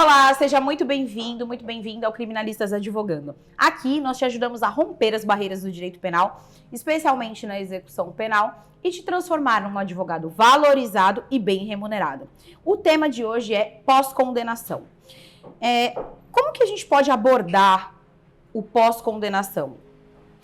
Olá, seja muito bem-vindo, muito bem-vinda ao Criminalistas Advogando. Aqui nós te ajudamos a romper as barreiras do direito penal, especialmente na execução penal, e te transformar num advogado valorizado e bem remunerado. O tema de hoje é pós-condenação. Como que a gente pode abordar o pós-condenação?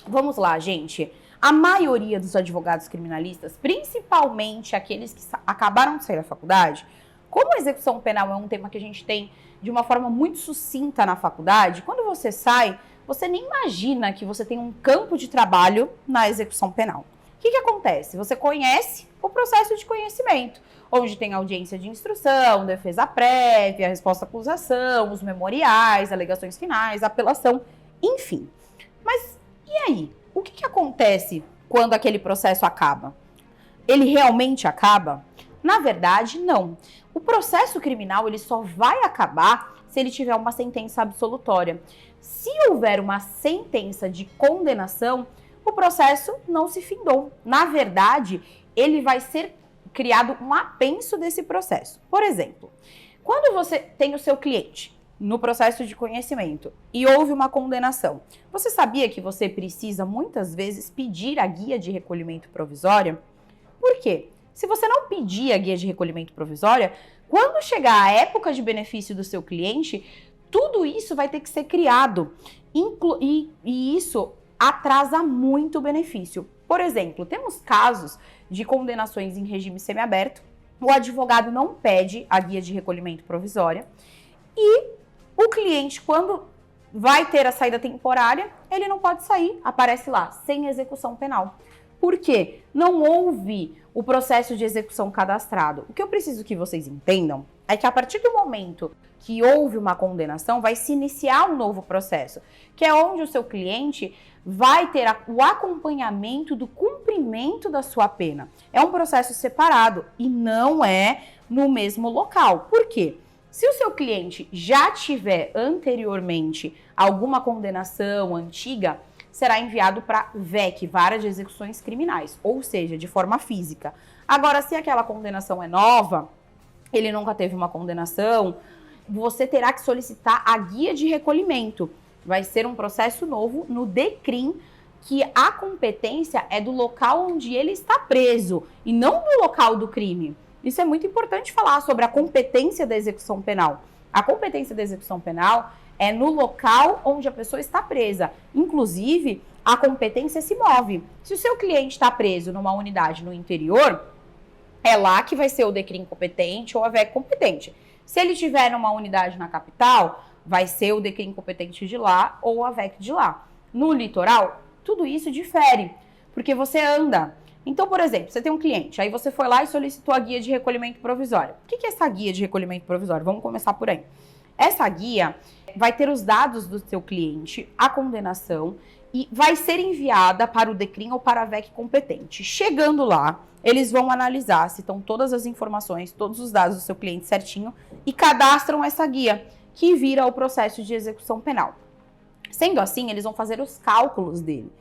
Vamos lá, gente. A maioria dos advogados criminalistas, principalmente aqueles que acabaram de sair da faculdade, como a execução penal é um tema que a gente tem de uma forma muito sucinta na faculdade, quando você sai, você nem imagina que você tem um campo de trabalho na execução penal. O que acontece? Você conhece o processo de conhecimento, onde tem audiência de instrução, defesa prévia, resposta à acusação, os memoriais, alegações finais, apelação, enfim. Mas e aí? O que acontece quando aquele processo acaba? Ele realmente acaba? Na verdade, não. O processo criminal ele só vai acabar se ele tiver uma sentença absolutória. Se houver uma sentença de condenação, o processo não se findou. Na verdade, ele vai ser criado um apenso desse processo. Por exemplo, quando você tem o seu cliente no processo de conhecimento e houve uma condenação, você sabia que você precisa muitas vezes pedir a guia de recolhimento provisória? Por quê? Se você não pedir a guia de recolhimento provisória, quando chegar a época de benefício do seu cliente, tudo isso vai ter que ser criado. E isso atrasa muito o benefício. Por exemplo, temos casos de condenações em regime semiaberto, o advogado não pede a guia de recolhimento provisória e o cliente, quando vai ter a saída temporária, ele não pode sair, aparece lá, sem execução penal. Por quê? Não houve o processo de execução cadastrado. O que eu preciso que vocês entendam é que a partir do momento que houve uma condenação, vai se iniciar um novo processo, que é onde o seu cliente vai ter o acompanhamento do cumprimento da sua pena. É um processo separado e não é no mesmo local. Por quê? Se o seu cliente já tiver anteriormente alguma condenação antiga, será enviado para VEC, Vara de Execuções Criminais, ou seja, de forma física. Agora, se aquela condenação é nova, ele nunca teve uma condenação, você terá que solicitar a guia de recolhimento. Vai ser um processo novo no DECRIM, que a competência é do local onde ele está preso e não do local do crime. Isso é muito importante falar sobre a competência da execução penal. A competência da execução penal é no local onde a pessoa está presa. Inclusive, a competência se move. Se o seu cliente está preso numa unidade no interior, é lá que vai ser o DECRIM competente ou a VEC competente. Se ele estiver numa unidade na capital, vai ser o DECRIM competente de lá ou a VEC de lá. No litoral, tudo isso difere, porque você anda. Então, por exemplo, você tem um cliente, aí você foi lá e solicitou a guia de recolhimento provisório. O que é essa guia de recolhimento provisório? Vamos começar por aí. Essa guia vai ter os dados do seu cliente, a condenação, e vai ser enviada para o DECRIM ou para a VEC competente. Chegando lá, eles vão analisar se estão todas as informações, todos os dados do seu cliente certinho e cadastram essa guia, que vira o processo de execução penal. Sendo assim, eles vão fazer os cálculos dele.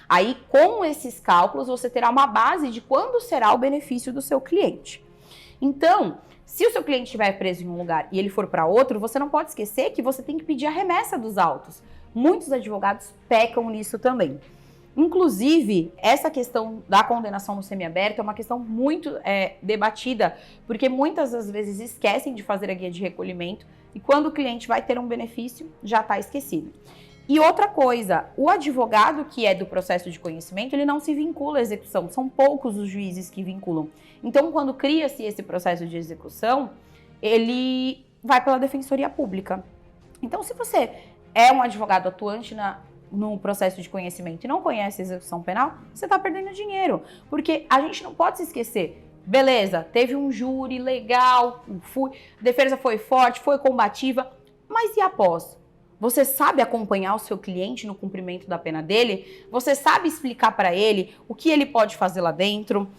Aí, com esses cálculos, você terá uma base de quando será o benefício do seu cliente. Então, se o seu cliente estiver preso em um lugar e ele for para outro, você não pode esquecer que você tem que pedir a remessa dos autos. Muitos advogados pecam nisso também. Inclusive, essa questão da condenação no semiaberto é uma questão muito debatida, porque muitas das vezes esquecem de fazer a guia de recolhimento e quando o cliente vai ter um benefício, já está esquecido. E outra coisa, o advogado que é do processo de conhecimento, ele não se vincula à execução, são poucos os juízes que vinculam. Então, quando cria-se esse processo de execução, ele vai pela Defensoria Pública. Então, se você é um advogado atuante no processo de conhecimento e não conhece a execução penal, você está perdendo dinheiro. Porque a gente não pode se esquecer, beleza, teve um júri legal, a defesa foi forte, foi combativa, mas e após? Você sabe acompanhar o seu cliente no cumprimento da pena dele? Você sabe explicar para ele o que ele pode fazer lá dentro?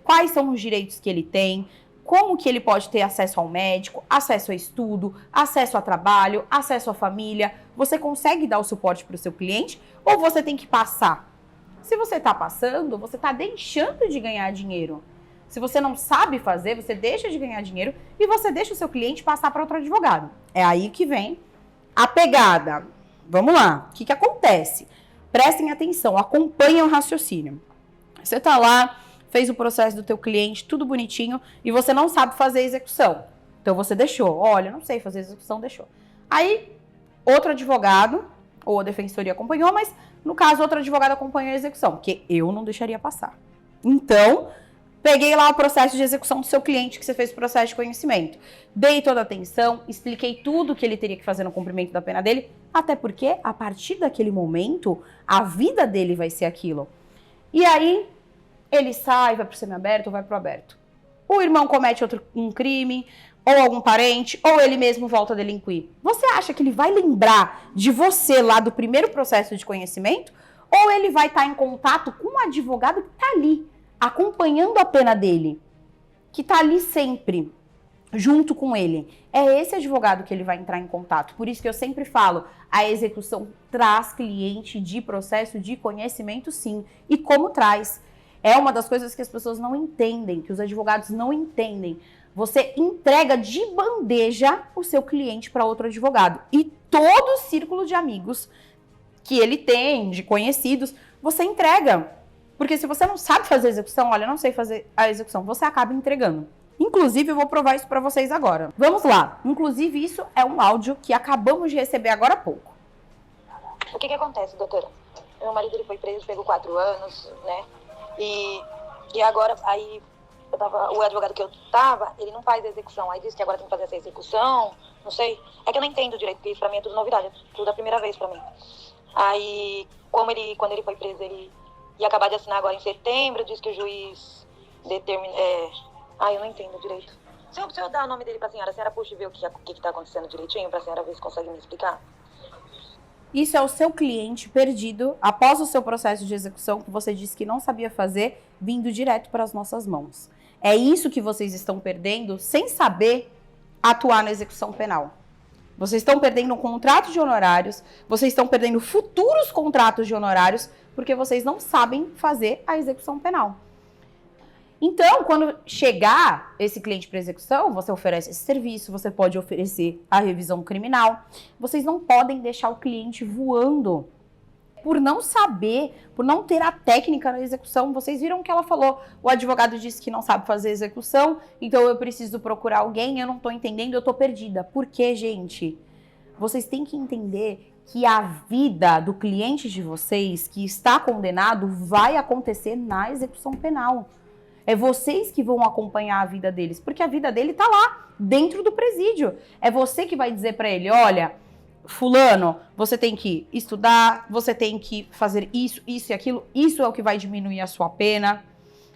Quais são os direitos que ele tem? Como que ele pode ter acesso ao médico, acesso a estudo, acesso a trabalho, acesso à família? Você consegue dar o suporte para o seu cliente ou você tem que passar? Se você está passando, você está deixando de ganhar dinheiro. Se você não sabe fazer, você deixa de ganhar dinheiro e você deixa o seu cliente passar para outro advogado. É aí que vem a pegada. Vamos lá. O que acontece? Prestem atenção, acompanhem o raciocínio. Você tá lá, fez o processo do teu cliente, tudo bonitinho, e você não sabe fazer a execução. Então você deixou. Olha, não sei fazer a execução, deixou. Aí, outro advogado, ou a defensoria acompanhou, mas no caso, outro advogado acompanhou a execução, porque eu não deixaria passar. Então, peguei lá o processo de execução do seu cliente, que você fez o processo de conhecimento. Dei toda a atenção, expliquei tudo que ele teria que fazer no cumprimento da pena dele, até porque, a partir daquele momento, a vida dele vai ser aquilo. E aí, ele sai, vai pro semiaberto ou vai pro aberto. O irmão comete um crime, ou algum parente, ou ele mesmo volta a delinquir. Você acha que ele vai lembrar de você lá do primeiro processo de conhecimento? Ou ele vai estar em contato com um advogado que está ali, acompanhando a pena dele, que está ali sempre, junto com ele? É esse advogado que ele vai entrar em contato. Por isso que eu sempre falo, a execução traz cliente de processo de conhecimento, sim. E como traz? É uma das coisas que as pessoas não entendem, que os advogados não entendem. Você entrega de bandeja o seu cliente para outro advogado. E todo o círculo de amigos que ele tem, de conhecidos, você entrega. Porque se você não sabe fazer a execução, olha, eu não sei fazer a execução, você acaba entregando. Inclusive, eu vou provar isso para vocês agora. Vamos lá. Inclusive, isso é um áudio que acabamos de receber agora há pouco. O que acontece, doutora? Meu marido ele foi preso, pegou 4 anos, né? E agora, aí, o advogado que eu tava, ele não faz a execução. Aí disse que agora tem que fazer essa execução, não sei. É que eu não entendo direito, porque isso pra mim é tudo novidade, é tudo a primeira vez pra mim. Aí, quando ele foi preso, ele ia acabar de assinar agora em setembro, disse que o juiz determina... eu não entendo direito. Se eu dar o nome dele pra senhora, a senhora puxa e vê o que tá acontecendo direitinho, pra senhora ver se consegue me explicar? Isso é o seu cliente perdido após o seu processo de execução, que você disse que não sabia fazer, vindo direto para as nossas mãos. É isso que vocês estão perdendo sem saber atuar na execução penal. Vocês estão perdendo um contrato de honorários, vocês estão perdendo futuros contratos de honorários, porque vocês não sabem fazer a execução penal. Então, quando chegar esse cliente para execução, você oferece esse serviço, você pode oferecer a revisão criminal. Vocês não podem deixar o cliente voando por não saber, por não ter a técnica na execução. Vocês viram o que ela falou, o advogado disse que não sabe fazer execução, então eu preciso procurar alguém, eu não estou entendendo, eu estou perdida. Por quê, gente? Vocês têm que entender que a vida do cliente de vocês, que está condenado, vai acontecer na execução penal. É vocês que vão acompanhar a vida deles, porque a vida dele tá lá, dentro do presídio. É você que vai dizer para ele, olha, fulano, você tem que estudar, você tem que fazer isso, isso e aquilo, isso é o que vai diminuir a sua pena,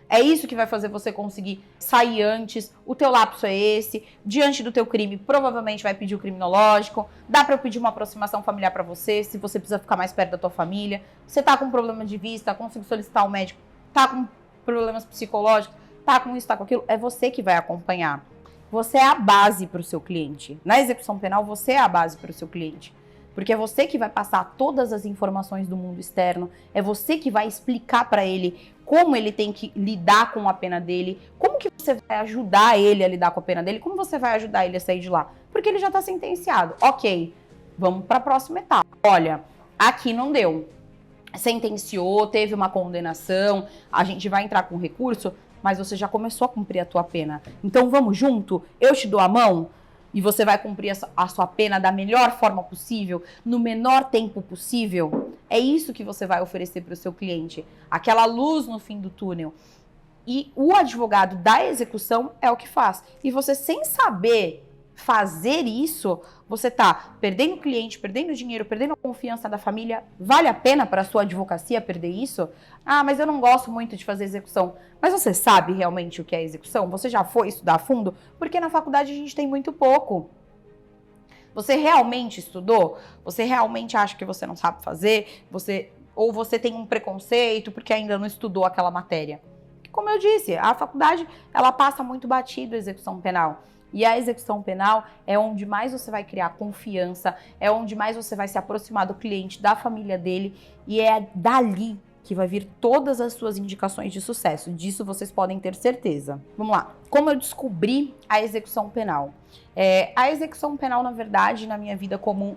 é isso que vai fazer você conseguir sair antes, o teu lapso é esse, diante do teu crime, provavelmente vai pedir o criminológico, dá para eu pedir uma aproximação familiar para você, se você precisa ficar mais perto da tua família, você tá com problema de vista, consigo solicitar um médico, tá com problemas psicológicos, tá com isso, tá com aquilo, é você que vai acompanhar. Você é a base para o seu cliente. Na execução penal, você é a base para o seu cliente. Porque é você que vai passar todas as informações do mundo externo, é você que vai explicar para ele como ele tem que lidar com a pena dele, como que você vai ajudar ele a lidar com a pena dele, como você vai ajudar ele a sair de lá. Porque ele já está sentenciado. Ok, vamos para a próxima etapa. Olha, aqui não deu. Sentenciou, teve uma condenação, a gente vai entrar com recurso, mas você já começou a cumprir a tua pena. Então vamos junto? Eu te dou a mão e você vai cumprir a sua pena da melhor forma possível, no menor tempo possível. É isso que você vai oferecer para o seu cliente, aquela luz no fim do túnel. E o advogado da execução é o que faz. E você, sem saber fazer isso, você tá perdendo cliente, perdendo dinheiro, perdendo a confiança da família. Vale a pena para a sua advocacia perder isso? Ah, mas eu não gosto muito de fazer execução. Mas você sabe realmente o que é execução? Você já foi estudar a fundo? Porque na faculdade a gente tem muito pouco. Você realmente estudou? Você realmente acha que você não sabe fazer? Ou você tem um preconceito porque ainda não estudou aquela matéria? Como eu disse, a faculdade ela passa muito batido a execução penal. E a execução penal é onde mais você vai criar confiança, é onde mais você vai se aproximar do cliente, da família dele, e é dali que vai vir todas as suas indicações de sucesso. Disso vocês podem ter certeza. Vamos lá. Como eu descobri a execução penal? A execução penal, na verdade, na minha vida como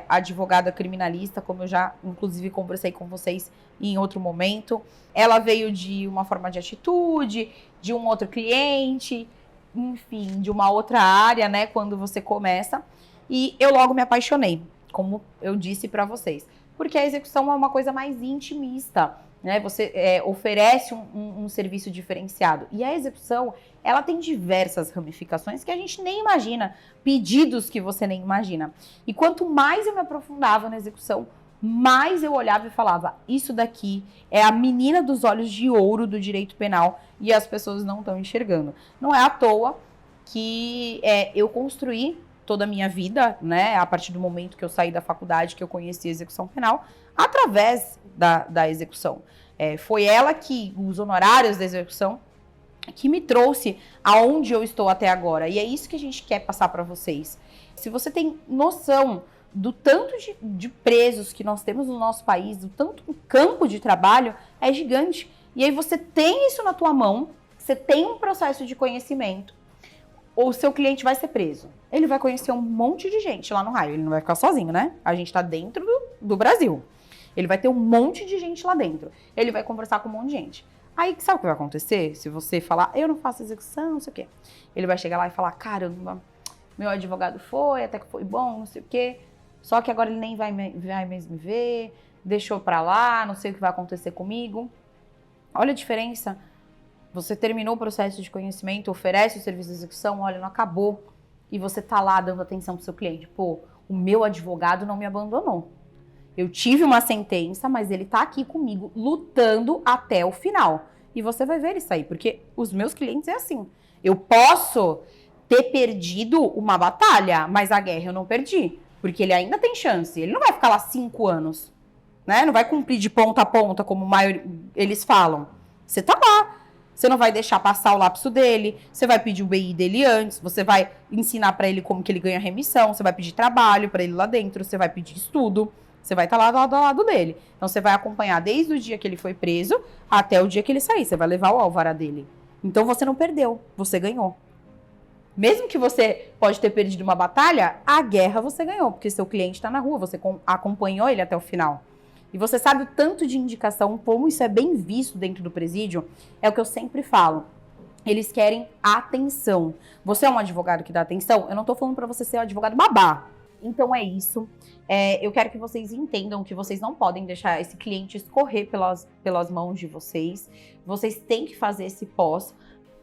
advogada criminalista, como eu já, inclusive, conversei com vocês em outro momento, ela veio de uma forma de atitude, de um outro cliente, enfim, de uma outra área, né, quando você começa. E eu logo me apaixonei, como eu disse para vocês. Porque a execução é uma coisa mais intimista, né? Você oferece um serviço diferenciado. E a execução, ela tem diversas ramificações que a gente nem imagina, pedidos que você nem imagina. E quanto mais eu me aprofundava na execução, mais eu olhava e falava, isso daqui é a menina dos olhos de ouro do direito penal e as pessoas não estão enxergando. Não é à toa que eu construí toda a minha vida, né, a partir do momento que eu saí da faculdade, que eu conheci a execução penal, através da execução. Foi ela que, os honorários da execução, que me trouxe aonde eu estou até agora. E é isso que a gente quer passar para vocês. Se você tem noção do tanto de presos que nós temos no nosso país, do tanto campo de trabalho, é gigante. E aí você tem isso na tua mão, você tem um processo de conhecimento, o seu cliente vai ser preso. Ele vai conhecer um monte de gente lá no raio. Ele não vai ficar sozinho, né? A gente tá dentro do Brasil. Ele vai ter um monte de gente lá dentro. Ele vai conversar com um monte de gente. Aí, sabe o que vai acontecer? Se você falar, eu não faço execução, não sei o quê. Ele vai chegar lá e falar, caramba, meu advogado foi, até que foi bom, não sei o quê. Só que agora ele nem vai mesmo me ver, deixou pra lá, não sei o que vai acontecer comigo. Olha a diferença. Você terminou o processo de conhecimento, oferece o serviço de execução, olha, não acabou. E você tá lá dando atenção pro seu cliente. Pô, o meu advogado não me abandonou. Eu tive uma sentença, mas ele tá aqui comigo, lutando até o final. E você vai ver isso aí, porque os meus clientes é assim. Eu posso ter perdido uma batalha, mas a guerra eu não perdi. Porque ele ainda tem chance. Ele não vai ficar lá 5 anos, né? Não vai cumprir de ponta a ponta, como eles falam. Você tá lá. Você não vai deixar passar o lapso dele, você vai pedir o BI dele antes, você vai ensinar para ele como que ele ganha remissão, você vai pedir trabalho para ele lá dentro, você vai pedir estudo, você vai estar lá do lado dele. Então você vai acompanhar desde o dia que ele foi preso até o dia que ele sair, você vai levar o alvará dele. Então você não perdeu, você ganhou. Mesmo que você pode ter perdido uma batalha, a guerra você ganhou, porque seu cliente está na rua, você acompanhou ele até o final. E você sabe o tanto de indicação, como isso é bem visto dentro do presídio, é o que eu sempre falo. Eles querem atenção. Você é um advogado que dá atenção? Eu não tô falando para você ser um advogado babá. Então é isso. Eu quero que vocês entendam que vocês não podem deixar esse cliente escorrer pelas mãos de vocês. Vocês têm que fazer esse pós,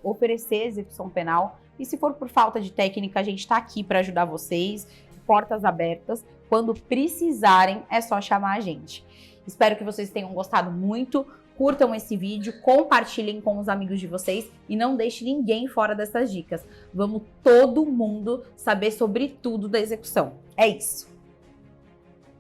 oferecer execução penal. E se for por falta de técnica, a gente está aqui para ajudar vocês. Portas abertas. Quando precisarem, é só chamar a gente. Espero que vocês tenham gostado muito. Curtam esse vídeo, compartilhem com os amigos de vocês e não deixe ninguém fora dessas dicas. Vamos todo mundo saber sobre tudo da execução. É isso!